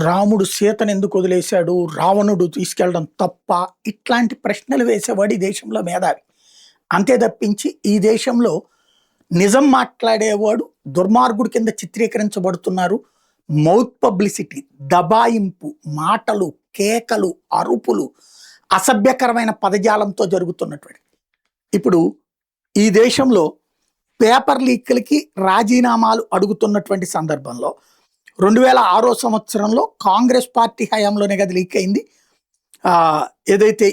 రాముడు సీతను ఎందుకు వదిలేశాడు? రావణుడు తీసుకెళ్ళడం తప్ప? ఇట్లాంటి ప్రశ్నలు వేసేవాడు ఈ దేశంలో మేధావి. అంతే తప్పించి ఈ దేశంలో నిజం మాట్లాడేవాడు దుర్మార్గుడి కింద చిత్రీకరించబడుతున్నారు. మౌత్ పబ్లిసిటీ, దబాయింపు, మాటలు, కేకలు, అరుపులు, అసభ్యకరమైన పదజాలంతో జరుగుతున్నటువంటి ఇప్పుడు ఈ దేశంలో పేపర్ లీక్లకి రాజీనామాలు అడుగుతున్నటువంటి సందర్భంలో 2006 సంవత్సరంలో కాంగ్రెస్ పార్టీ హయాంలోనే కదా లీక్ అయింది. ఏదైతే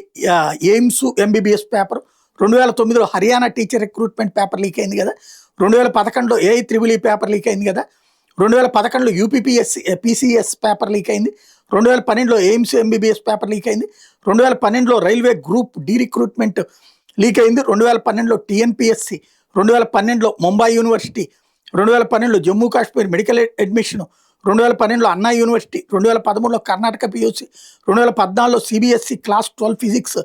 ఎయిమ్స్ ఎంబీబీఎస్ పేపర్, 2009లో Haryana teacher recruitment paper leak అయింది కదా, 2011లో ఏఐఈఈ పేపర్ లీక్ అయింది కదా, 2011లో యూపీపీఎస్సీ పీసీఎస్ పేపర్ లీక్ అయింది, 2012లో ఎయిమ్స్ ఎంబీబీఎస్ పేపర్ లీక్ అయింది, 2012లో railway group D recruitment leak అయింది, 2012లో టీఎన్పీఎస్సీ, 2012లో ముంబై యూనివర్సిటీ, 2012లో జమ్మూ కాశ్మీర్ మెడికల్ అడ్మిషన్, 2012లో అన్నా యూనివర్సిటీ, 2013లో కర్ణాటక పియూసీ, 2014లో సిబిఎస్ఈ క్లాస్ 12 ఫిజిక్స్,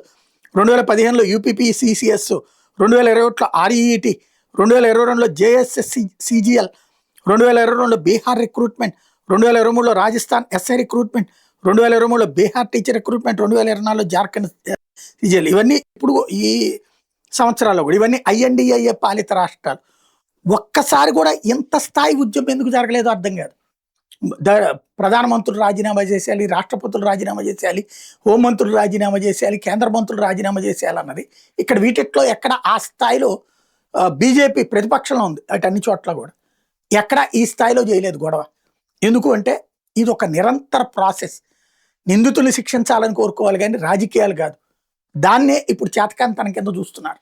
2015లో యూపీపీసీసీఎస్, 2021లో ఆర్ఈఈటీ, 2022లో జేఎస్ఎస్సి సిజిఎల్, 2022లో బీహార్ రిక్రూట్మెంట్, 2023లో రాజస్థాన్ ఎస్ఐ రిక్రూట్మెంట్, 2023లో బీహార్ టీచర్ రిక్రూట్మెంట్, 2024లో జార్ఖండ్ సిజిఎల్. ఇవన్నీ ఇప్పుడు ఈ సంవత్సరాల్లో కూడా ఇవన్నీ ఐఎన్డిఏ పాలిత రాష్ట్రాలు. ఒక్కసారి కూడా ఇంత స్థాయి ఉద్యమం ఎందుకు జరగలేదో అర్థం కాదు. ప్రధానమంత్రులు రాజీనామా చేసేయాలి, రాష్ట్రపతులు రాజీనామా చేసేయాలి, హోంమంత్రులు రాజీనామా చేసేయాలి, కేంద్ర మంత్రులు రాజీనామా చేసేయాలన్నది ఇక్కడ వీటిట్లో ఎక్కడ ఆ స్థాయిలో బీజేపీ ప్రతిపక్షంలో ఉంది. అటు అన్ని చోట్ల కూడా ఎక్కడ ఈ స్థాయిలో చేయలేదు గొడవ. ఎందుకు అంటే ఇది ఒక నిరంతర ప్రాసెస్. నిందితుల్ని శిక్షించాలని కోరుకోవాలి కానీ రాజకీయాలు కాదు. దాన్నే ఇప్పుడు చేతకాంతనం కింద చూస్తున్నారు.